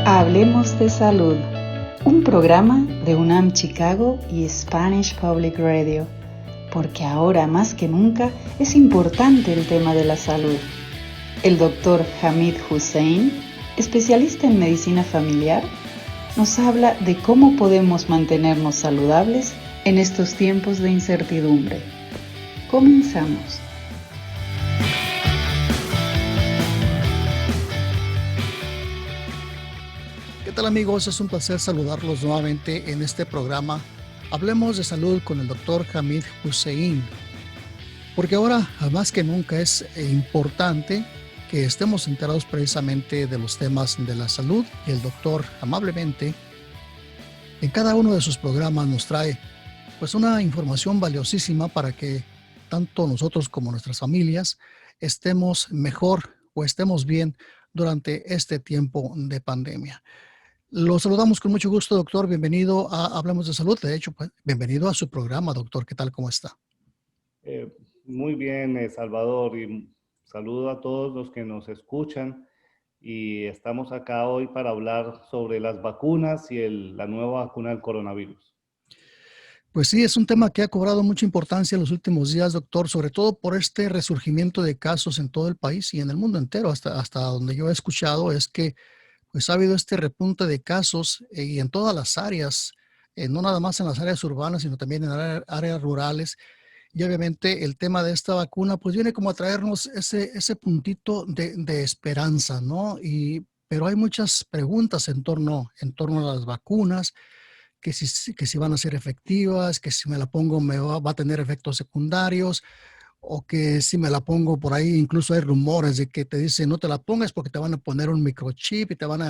Hablemos de Salud, un programa de UNAM Chicago y Spanish Public Radio, porque ahora más que nunca es importante el tema de la salud. El doctor Hamid Hussein, especialista en medicina familiar, nos habla de cómo podemos mantenernos saludables en estos tiempos de incertidumbre. Comenzamos. ¿Qué tal, amigos? Es un placer saludarlos nuevamente en este programa. Hablemos de salud con el doctor Hamid Hussein, porque ahora más que nunca es importante que estemos enterados precisamente de los temas de la salud, y el doctor amablemente en cada uno de sus programas nos trae pues una información valiosísima para que tanto nosotros como nuestras familias estemos mejor o estemos bien durante este tiempo de pandemia. Lo saludamos con mucho gusto, doctor. Bienvenido a Hablemos de Salud. De hecho, pues, bienvenido a su programa, doctor. ¿Qué tal? ¿Cómo está? Muy bien, Salvador, y saludo a todos los que nos escuchan. Y estamos acá hoy para hablar sobre las vacunas y la nueva vacuna del coronavirus. Pues sí, es un tema que ha cobrado mucha importancia en los últimos días, doctor, sobre todo por este resurgimiento de casos en todo el país y en el mundo entero. Hasta donde yo he escuchado es que pues ha habido este repunte de casos y en todas las áreas, no nada más en las áreas urbanas, sino también en áreas rurales. Y obviamente el tema de esta vacuna pues viene como a traernos ese puntito de esperanza, ¿no? Pero hay muchas preguntas en torno a las vacunas, que si van a ser efectivas, que si me la pongo va a tener efectos secundarios, o que si me la pongo por ahí, incluso hay rumores de que te dicen no te la pongas porque te van a poner un microchip y te van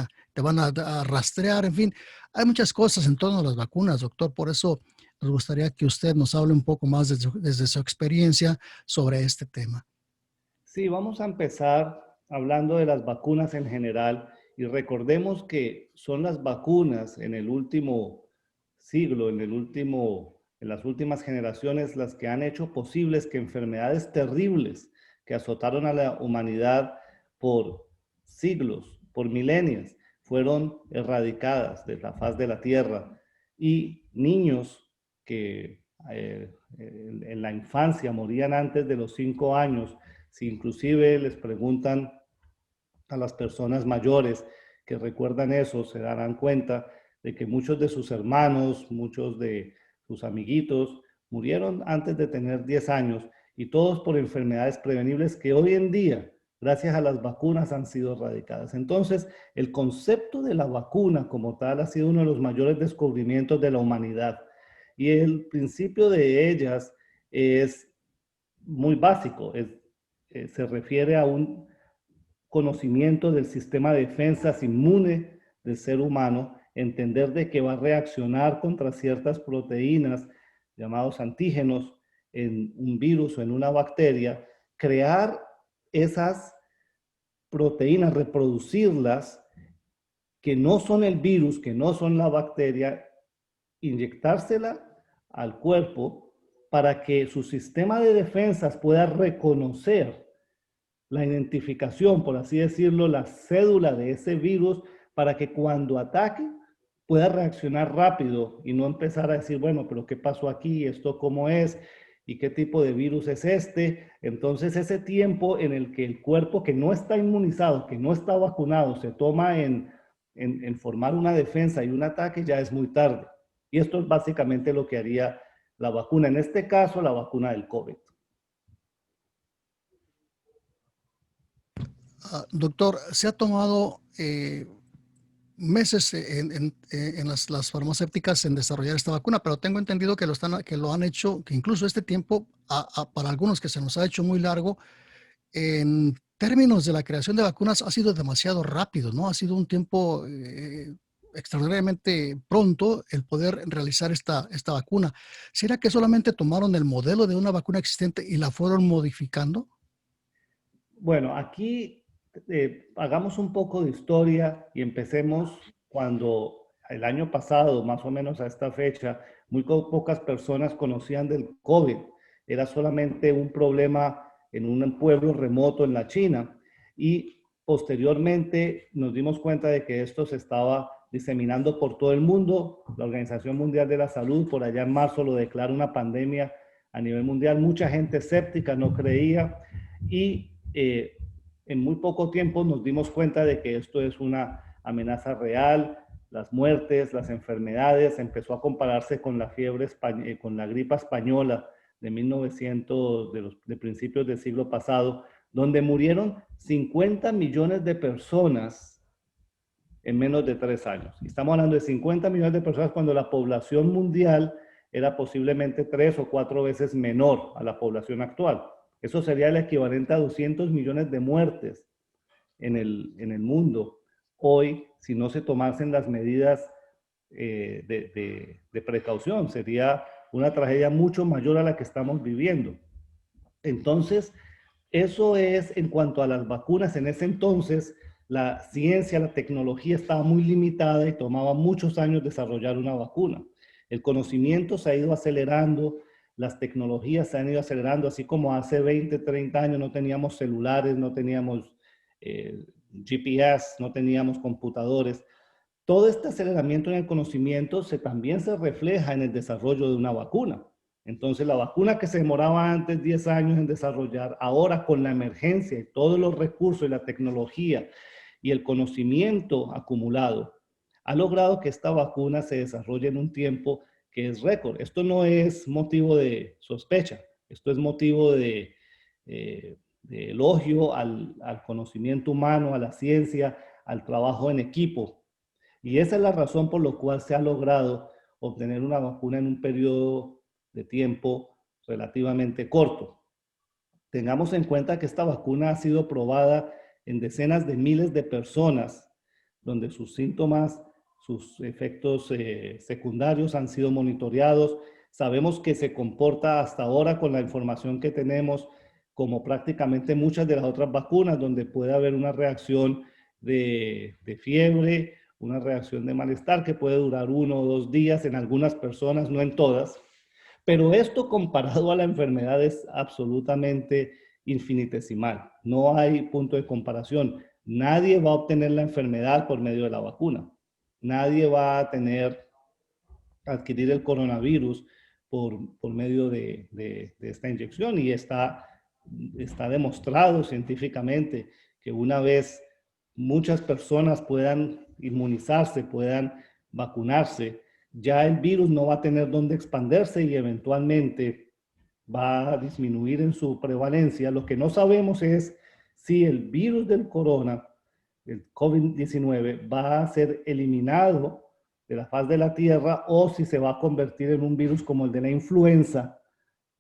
a rastrear, en fin, hay muchas cosas en torno a las vacunas, doctor, por eso nos gustaría que usted nos hable un poco más desde su experiencia sobre este tema. Sí, vamos a empezar hablando de las vacunas en general y recordemos que son las vacunas en el último siglo, en las últimas generaciones, las que han hecho posibles que enfermedades terribles que azotaron a la humanidad por siglos, por milenios, fueron erradicadas de la faz de la tierra, y niños que en la infancia morían antes de los 5 años. Si inclusive les preguntan a las personas mayores que recuerdan eso, se darán cuenta de que muchos de sus hermanos, muchos de sus amiguitos murieron antes de tener 10 años, y todos por enfermedades prevenibles que hoy en día, gracias a las vacunas, han sido erradicadas. Entonces, el concepto de la vacuna como tal ha sido uno de los mayores descubrimientos de la humanidad, y el principio de ellas es muy básico, se refiere a un conocimiento del sistema de defensas inmune del ser humano, entender de que va a reaccionar contra ciertas proteínas llamados antígenos en un virus o en una bacteria, crear esas proteínas, reproducirlas, que no son el virus, que no son la bacteria, inyectársela al cuerpo para que su sistema de defensas pueda reconocer la identificación, por así decirlo, la cédula de ese virus, para que cuando ataque pueda reaccionar rápido y no empezar a decir, bueno, pero ¿qué pasó aquí? ¿Esto cómo es? ¿Y qué tipo de virus es este? Entonces ese tiempo en el que el cuerpo que no está inmunizado, que no está vacunado, se toma en formar una defensa y un ataque, ya es muy tarde. Y esto es básicamente lo que haría la vacuna, en este caso la vacuna del COVID. Doctor, se ha tomado meses en las farmacéuticas en desarrollar esta vacuna, pero tengo entendido que lo han hecho, que incluso este tiempo, para algunos que se nos ha hecho muy largo, en términos de la creación de vacunas ha sido demasiado rápido, ¿no? Ha sido un tiempo extraordinariamente pronto el poder realizar esta vacuna. ¿Será que solamente tomaron el modelo de una vacuna existente y la fueron modificando? Bueno, aquí hagamos un poco de historia y empecemos cuando el año pasado, más o menos a esta fecha, muy pocas personas conocían del COVID. Era solamente un problema en un pueblo remoto en la China. Y Posteriormente nos dimos cuenta de que esto se estaba diseminando por todo el mundo. La Organización Mundial de la Salud por allá en marzo lo declara una pandemia a nivel mundial. Mucha gente escéptica no creía y en muy poco tiempo nos dimos cuenta de que esto es una amenaza real. Las muertes, las enfermedades, empezó a compararse con la fiebre, con la gripa española de 1900, de principios del siglo pasado, donde murieron 50 millones de personas en menos de 3 años. Y estamos hablando de 50 millones de personas cuando la población mundial era posiblemente 3 o 4 veces menor a la población actual. Eso sería el equivalente a 200 millones de muertes en el mundo hoy, si no se tomasen las medidas de precaución. Sería una tragedia mucho mayor a la que estamos viviendo. Entonces, eso es en cuanto a las vacunas. En ese entonces, la ciencia, la tecnología estaba muy limitada y tomaba muchos años desarrollar una vacuna. El conocimiento se ha ido acelerando, las tecnologías se han ido acelerando, así como hace 20, 30 años no teníamos celulares, no teníamos GPS, no teníamos computadores. Todo este aceleramiento en el conocimiento también se refleja en el desarrollo de una vacuna. Entonces, la vacuna que se demoraba antes 10 años en desarrollar, ahora con la emergencia y todos los recursos y la tecnología y el conocimiento acumulado, ha logrado que esta vacuna se desarrolle en un tiempo que es récord. Esto no es motivo de sospecha, esto es motivo de elogio al conocimiento humano, a la ciencia, al trabajo en equipo. Y esa es la razón por la cual se ha logrado obtener una vacuna en un periodo de tiempo relativamente corto. Tengamos en cuenta que esta vacuna ha sido probada en decenas de miles de personas, donde sus síntomas, sus efectos secundarios han sido monitoreados. Sabemos que se comporta hasta ahora, con la información que tenemos, como prácticamente muchas de las otras vacunas, donde puede haber una reacción de fiebre, una reacción de malestar que puede durar 1 o 2 días en algunas personas, no en todas. Pero esto, comparado a la enfermedad, es absolutamente infinitesimal. No hay punto de comparación. Nadie va a obtener la enfermedad por medio de la vacuna. Nadie va a adquirir el coronavirus por medio de esta inyección, y está demostrado científicamente que una vez muchas personas puedan inmunizarse, puedan vacunarse, ya el virus no va a tener dónde expandirse y eventualmente va a disminuir en su prevalencia. Lo que no sabemos es si el virus del corona, el COVID-19, va a ser eliminado de la faz de la Tierra o si se va a convertir en un virus como el de la influenza,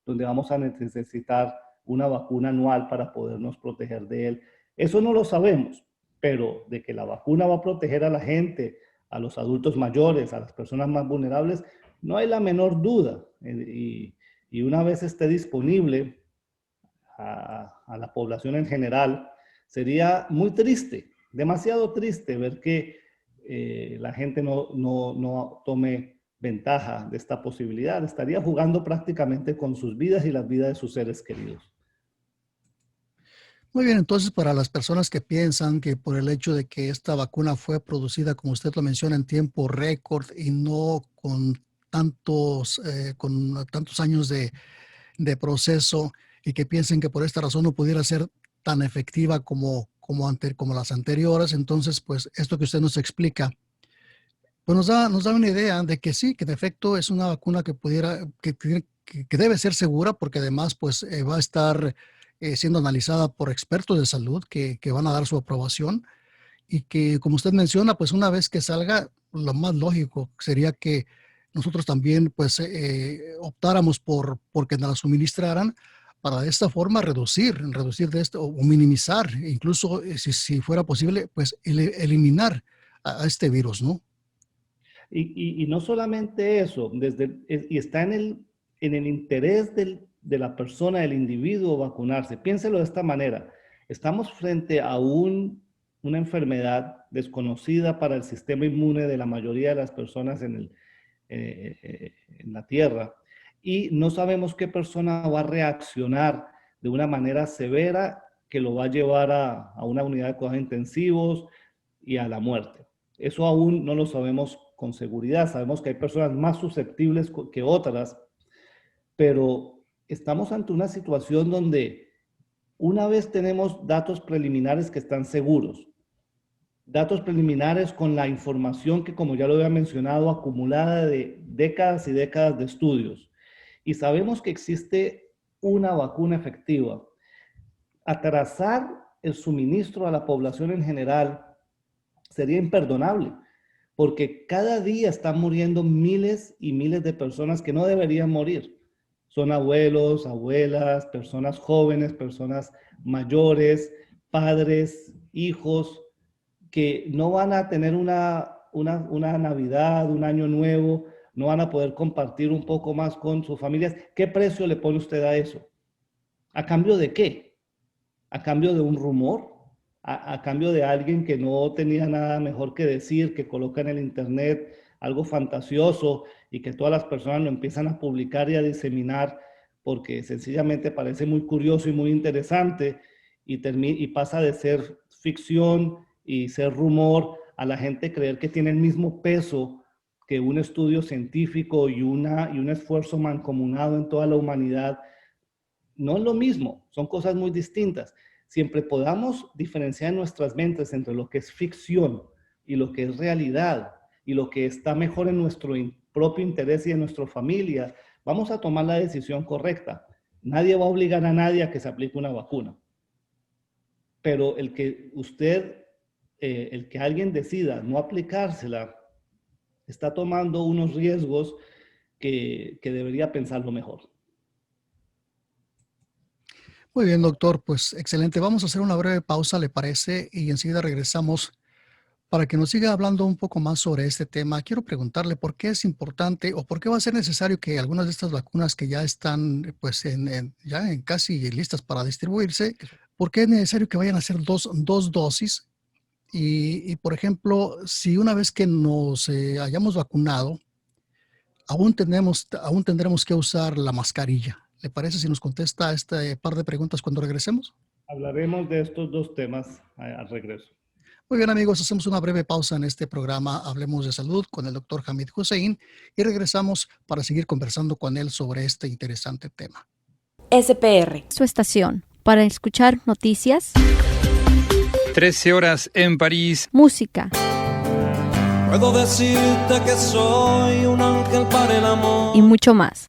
donde vamos a necesitar una vacuna anual para podernos proteger de él. Eso no lo sabemos, pero de que la vacuna va a proteger a la gente, a los adultos mayores, a las personas más vulnerables, no hay la menor duda. Y una vez esté disponible a la población en general, sería muy triste, demasiado triste ver que la gente no tome ventaja de esta posibilidad. Estaría jugando prácticamente con sus vidas y las vidas de sus seres queridos. Muy bien, entonces para las personas que piensan que por el hecho de que esta vacuna fue producida, como usted lo menciona, en tiempo récord y no con tantos años de proceso, y que piensen que por esta razón no pudiera ser tan efectiva como las anteriores, entonces pues esto que usted nos explica, pues nos da una idea de que sí, que de efecto es una vacuna que debe ser segura, porque además pues va a estar siendo analizada por expertos de salud que van a dar su aprobación, y que, como usted menciona, pues una vez que salga, lo más lógico sería que nosotros también pues optáramos porque nos la suministraran, para de esta forma reducir de esto o minimizar, incluso si fuera posible, pues eliminar a este virus, ¿no? Y no solamente eso, y está en el interés de la persona, del individuo, vacunarse. Piénselo de esta manera. Estamos frente a una enfermedad desconocida para el sistema inmune de la mayoría de las personas en la Tierra, y no sabemos qué persona va a reaccionar de una manera severa que lo va a llevar a una unidad de cuidados intensivos y a la muerte. Eso aún no lo sabemos con seguridad. Sabemos que hay personas más susceptibles que otras, pero estamos ante una situación donde una vez tenemos datos preliminares que están seguros, datos preliminares con la información que, como ya lo había mencionado, acumulada de décadas y décadas de estudios, y sabemos que existe una vacuna efectiva, atrasar el suministro a la población en general sería imperdonable, porque cada día están muriendo miles y miles de personas que no deberían morir. Son abuelos, abuelas, personas jóvenes, personas mayores, padres, hijos, que no van a tener una Navidad, un año nuevo, no van a poder compartir un poco más con sus familias. ¿Qué precio le pone usted a eso? ¿A cambio de qué? ¿A cambio de un rumor? ¿A cambio de alguien que no tenía nada mejor que decir, que coloca en el internet algo fantasioso y que todas las personas lo empiezan a publicar y a diseminar porque sencillamente parece muy curioso y muy interesante y pasa de ser ficción y ser rumor a la gente creer que tiene el mismo peso que un estudio científico y un esfuerzo mancomunado en toda la humanidad? No es lo mismo, son cosas muy distintas. Siempre podamos diferenciar en nuestras mentes entre lo que es ficción y lo que es realidad y lo que está mejor en nuestro propio interés y en nuestra familia, vamos a tomar la decisión correcta. Nadie va a obligar a nadie a que se aplique una vacuna. Pero el que alguien decida no aplicársela, está tomando unos riesgos que debería pensarlo mejor. Muy bien, doctor, pues excelente. Vamos a hacer una breve pausa, ¿le parece? Y enseguida regresamos para que nos siga hablando un poco más sobre este tema. Quiero preguntarle por qué es importante o por qué va a ser necesario que algunas de estas vacunas que ya están pues ya en casi listas para distribuirse, por qué es necesario que vayan a hacer dos dosis. Y, por ejemplo, si una vez que nos hayamos vacunado, aún tendremos que usar la mascarilla. ¿Le parece si nos contesta este par de preguntas cuando regresemos? Hablaremos de estos dos temas al regreso. Muy bien, amigos, hacemos una breve pausa en este programa Hablemos de Salud con el doctor Hamid Hussein y regresamos para seguir conversando con él sobre este interesante tema. SPR, su estación, para escuchar noticias, 13 horas en París, música, puedo decirte que soy un ángel para el amor y mucho más.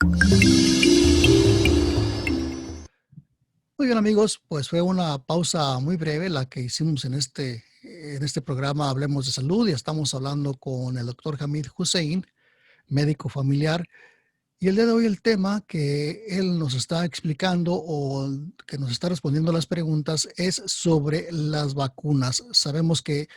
Muy bien, amigos, pues fue una pausa muy breve la que hicimos en este programa Hablemos de Salud y estamos hablando con el doctor Hamid Hussein, médico familiar. Y el día de hoy el tema que él nos está explicando o que nos está respondiendo a las preguntas es sobre las vacunas. Sabemos que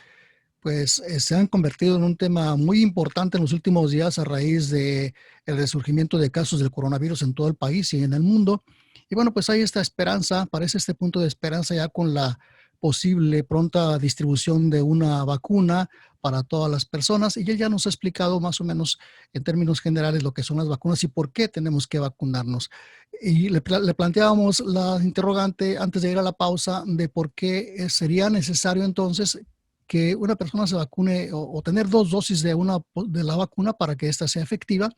pues se han convertido en un tema muy importante en los últimos días a raíz de el resurgimiento de casos del coronavirus en todo el país y en el mundo. Y bueno, pues hay esta esperanza, parece este punto de esperanza ya con la posible pronta distribución de una vacuna para todas las personas. Y él ya nos ha explicado más o menos en términos generales lo que son las vacunas y por qué tenemos que vacunarnos. Y le planteábamos la interrogante antes de ir a la pausa de por qué sería necesario entonces que una persona se vacune o tener dos dosis de la vacuna para que ésta sea efectiva.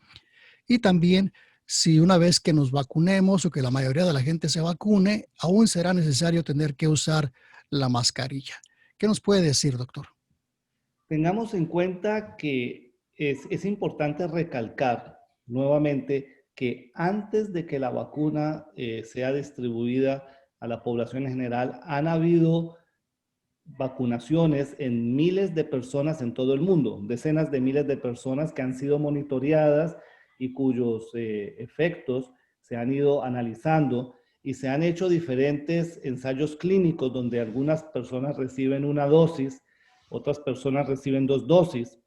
Y también si una vez que nos vacunemos o que la mayoría de la gente se vacune, aún será necesario tener que usar la mascarilla. ¿Qué nos puede decir, doctor? Tengamos en cuenta que es importante recalcar nuevamente que antes de que la vacuna sea distribuida a la población en general, han habido vacunaciones en miles de personas en todo el mundo, decenas de miles de personas que han sido monitoreadas y cuyos efectos se han ido analizando y se han hecho diferentes ensayos clínicos donde algunas personas reciben una dosis, otras personas reciben dos dosis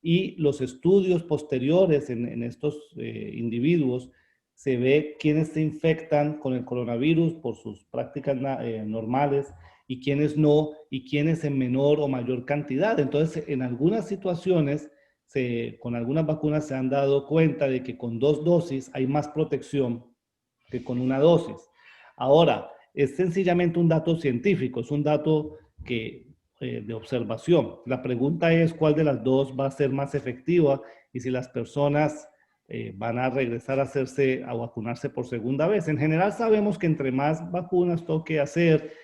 y los estudios posteriores en estos individuos se ve quiénes se infectan con el coronavirus por sus prácticas normales y quiénes no, y quiénes en menor o mayor cantidad. Entonces, en algunas situaciones, con algunas vacunas se han dado cuenta de que con dos dosis hay más protección que con una dosis. Ahora, es sencillamente un dato científico, es un dato de observación. La pregunta es cuál de las dos va a ser más efectiva y si las personas van a regresar a vacunarse por segunda vez. En general sabemos que entre más vacunas toque hacer,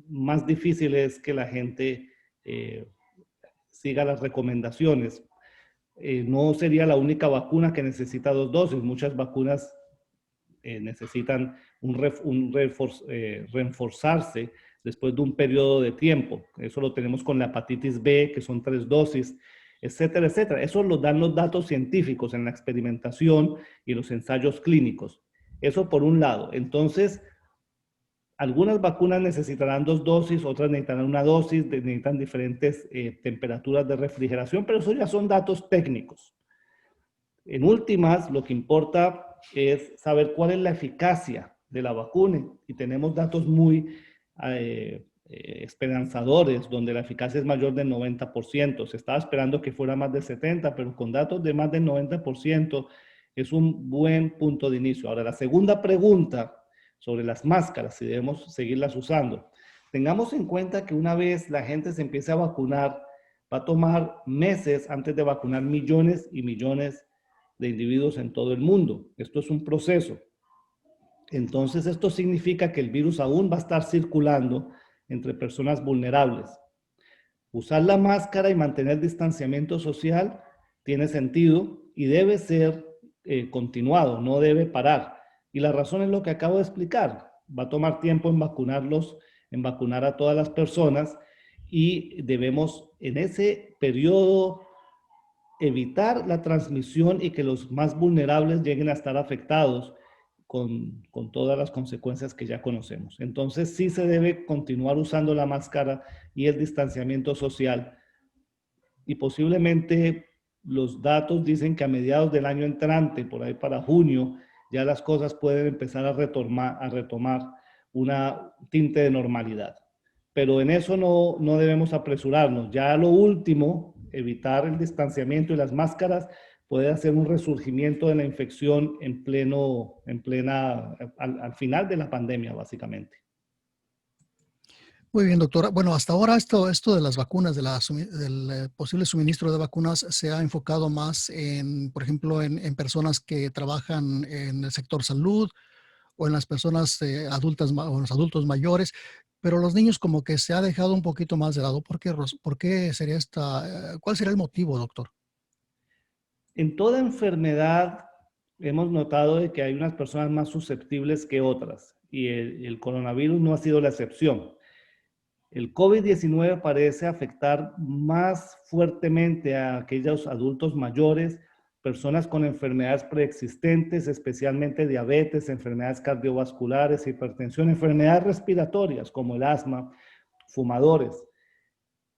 más difícil es que la gente siga las recomendaciones. No sería la única vacuna que necesita 2 dosis. Muchas vacunas necesitan reforzarse después de un periodo de tiempo. Eso lo tenemos con la hepatitis B, que son 3 dosis, etcétera, etcétera. Eso lo dan los datos científicos en la experimentación y los ensayos clínicos. Eso por un lado. Entonces, algunas vacunas necesitarán 2 dosis, otras necesitarán 1 dosis, necesitan diferentes temperaturas de refrigeración, pero eso ya son datos técnicos. En últimas, lo que importa es saber cuál es la eficacia de la vacuna y tenemos datos muy esperanzadores, donde la eficacia es mayor del 90%. Se estaba esperando que fuera más del 70%, pero con datos de más del 90% es un buen punto de inicio. Ahora, la segunda pregunta sobre las máscaras, si debemos seguirlas usando. Tengamos en cuenta que una vez la gente se empiece a vacunar, va a tomar meses antes de vacunar millones y millones de individuos en todo el mundo. Esto es un proceso. Entonces, esto significa que el virus aún va a estar circulando entre personas vulnerables. Usar la máscara y mantener distanciamiento social tiene sentido y debe ser continuado, no debe parar. Y la razón es lo que acabo de explicar. Va a tomar tiempo en vacunar a todas las personas y debemos en ese periodo evitar la transmisión y que los más vulnerables lleguen a estar afectados con todas las consecuencias que ya conocemos. Entonces sí se debe continuar usando la máscara y el distanciamiento social y posiblemente los datos dicen que a mediados del año entrante, por ahí para junio, ya las cosas pueden empezar a retomar una tinte de normalidad. Pero en eso no debemos apresurarnos. Ya lo último, evitar el distanciamiento y las máscaras puede hacer un resurgimiento de la infección al final de la pandemia, básicamente. Muy bien, doctora. Bueno, hasta ahora esto de las vacunas, del posible suministro de vacunas se ha enfocado más por ejemplo, en personas que trabajan en el sector salud o en las personas adultas o en los adultos mayores, pero los niños como que se ha dejado un poquito más de lado. ¿Por qué sería cuál sería el motivo, doctor? En toda enfermedad hemos notado de que hay unas personas más susceptibles que otras y el coronavirus no ha sido la excepción. El COVID-19 parece afectar más fuertemente a aquellos adultos mayores, personas con enfermedades preexistentes, especialmente diabetes, enfermedades cardiovasculares, hipertensión, enfermedades respiratorias como el asma, fumadores.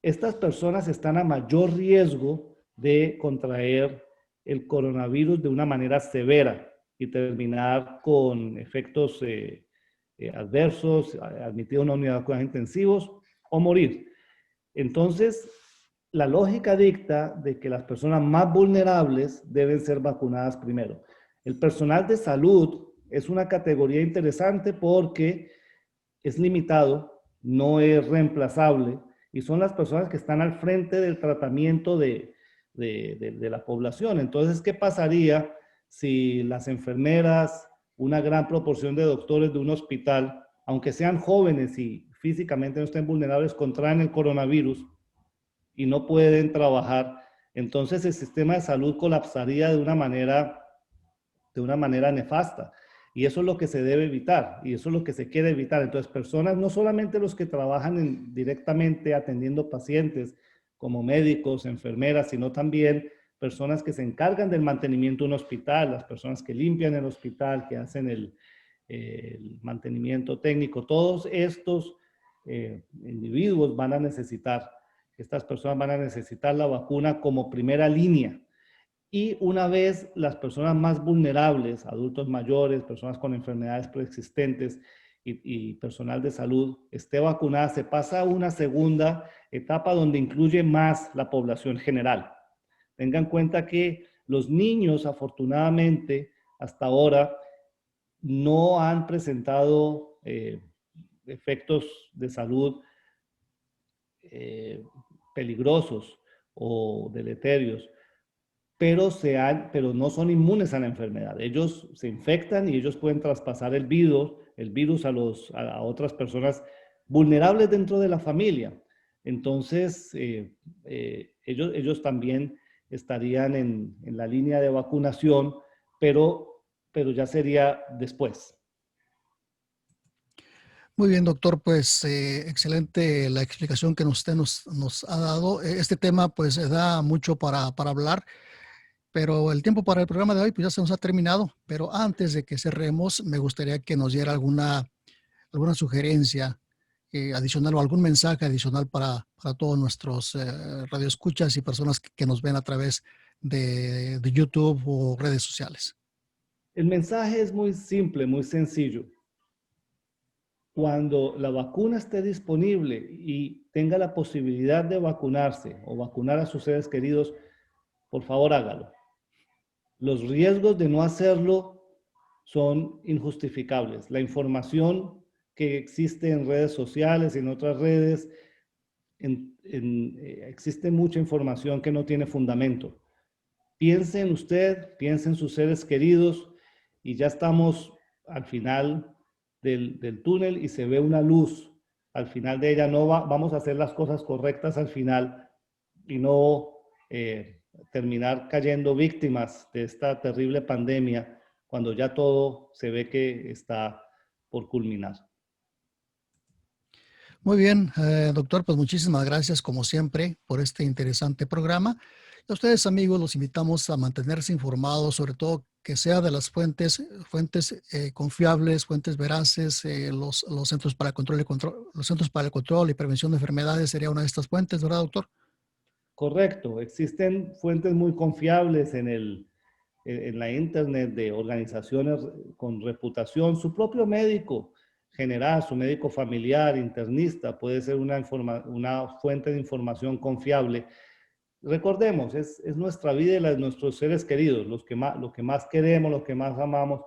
Estas personas están a mayor riesgo de contraer el coronavirus de una manera severa y terminar con efectos adversos, admitidos en una unidad de cuidados intensivos o morir. Entonces, la lógica dicta de que las personas más vulnerables deben ser vacunadas primero. El personal de salud es una categoría interesante porque es limitado, no es reemplazable y son las personas que están al frente del tratamiento de la población. Entonces, ¿qué pasaría si las enfermeras, una gran proporción de doctores de un hospital, aunque sean jóvenes y físicamente no estén vulnerables, contraen el coronavirus y no pueden trabajar? Entonces el sistema de salud colapsaría de una manera nefasta. Y eso es lo que se debe evitar y eso es lo que se quiere evitar. Entonces personas, no solamente los que trabajan directamente atendiendo pacientes como médicos, enfermeras, sino también personas que se encargan del mantenimiento de un hospital, las personas que limpian el hospital, que hacen el mantenimiento técnico. Todos estos individuos estas personas van a necesitar la vacuna como primera línea. Y una vez las personas más vulnerables, adultos mayores, personas con enfermedades preexistentes y personal de salud esté vacunada, se pasa a una segunda etapa donde incluye más la población general. Tengan en cuenta que los niños, afortunadamente, hasta ahora no han presentado efectos de salud peligrosos o deleterios, pero no son inmunes a la enfermedad. Ellos se infectan y ellos pueden traspasar el virus a otras personas vulnerables dentro de la familia. Entonces, ellos también estarían en la línea de vacunación, pero ya sería después. Muy bien, doctor, pues excelente la explicación que usted nos ha dado. Este tema pues da mucho para hablar, pero el tiempo para el programa de hoy pues ya se nos ha terminado. Pero antes de que cerremos, me gustaría que nos diera alguna sugerencia adicional o algún mensaje adicional para todos nuestros radioescuchas y personas que nos ven a través de YouTube o redes sociales. El mensaje es muy simple, muy sencillo. Cuando la vacuna esté disponible y tenga la posibilidad de vacunarse o vacunar a sus seres queridos, por favor hágalo. Los riesgos de no hacerlo son injustificables. La información que existe en redes sociales y en otras redes, existe mucha información que no tiene fundamento. Piense en usted, piense en sus seres queridos y ya estamos al final del túnel y se ve una luz al final de ella. Vamos a hacer las cosas correctas al final y no terminar cayendo víctimas de esta terrible pandemia cuando ya todo se ve que está por culminar. Muy bien, doctor, pues muchísimas gracias como siempre por este interesante programa. A ustedes, amigos, los invitamos a mantenerse informados, sobre todo que sea de las fuentes confiables, fuentes veraces. Los Centros para el Control y Prevención de Enfermedades sería una de estas fuentes, ¿verdad, doctor? Correcto. Existen fuentes muy confiables en la internet de organizaciones con reputación. Su propio médico general, su médico familiar, internista, puede ser una fuente de información confiable. Recordemos, es nuestra vida y la de nuestros seres queridos, lo que más queremos, lo que más amamos.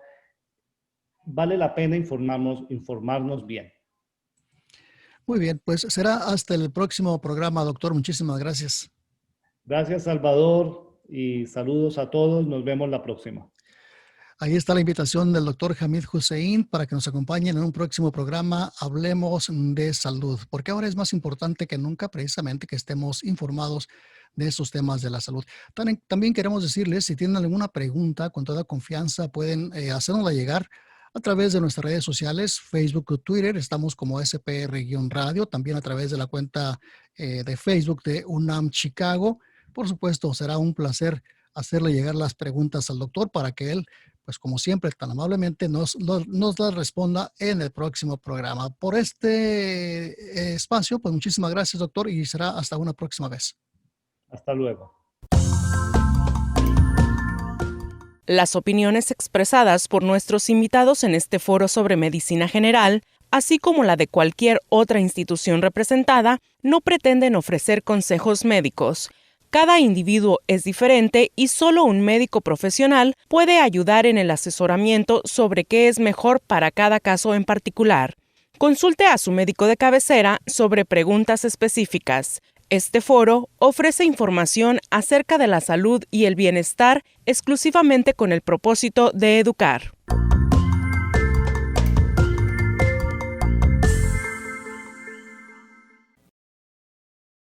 Vale la pena informarnos bien. Muy bien, pues será hasta el próximo programa, doctor. Muchísimas gracias. Gracias, Salvador, y saludos a todos. Nos vemos la próxima. Ahí está la invitación del doctor Hamid Hussein para que nos acompañen en un próximo programa. Hablemos de salud, porque ahora es más importante que nunca precisamente que estemos informados de estos temas de la salud. También queremos decirles, si tienen alguna pregunta, con toda confianza pueden hacérnosla llegar a través de nuestras redes sociales, Facebook o Twitter. Estamos como SPR-Radio, también a través de la cuenta de Facebook de UNAM Chicago. Por supuesto, será un placer hacerle llegar las preguntas al doctor para que él, pues como siempre, tan amablemente nos las responda en el próximo programa. Por este espacio, pues muchísimas gracias, doctor, y será hasta una próxima vez. Hasta luego. Las opiniones expresadas por nuestros invitados en este foro sobre medicina general, así como la de cualquier otra institución representada, no pretenden ofrecer consejos médicos. Cada individuo es diferente y solo un médico profesional puede ayudar en el asesoramiento sobre qué es mejor para cada caso en particular. Consulte a su médico de cabecera sobre preguntas específicas. Este foro ofrece información acerca de la salud y el bienestar exclusivamente con el propósito de educar.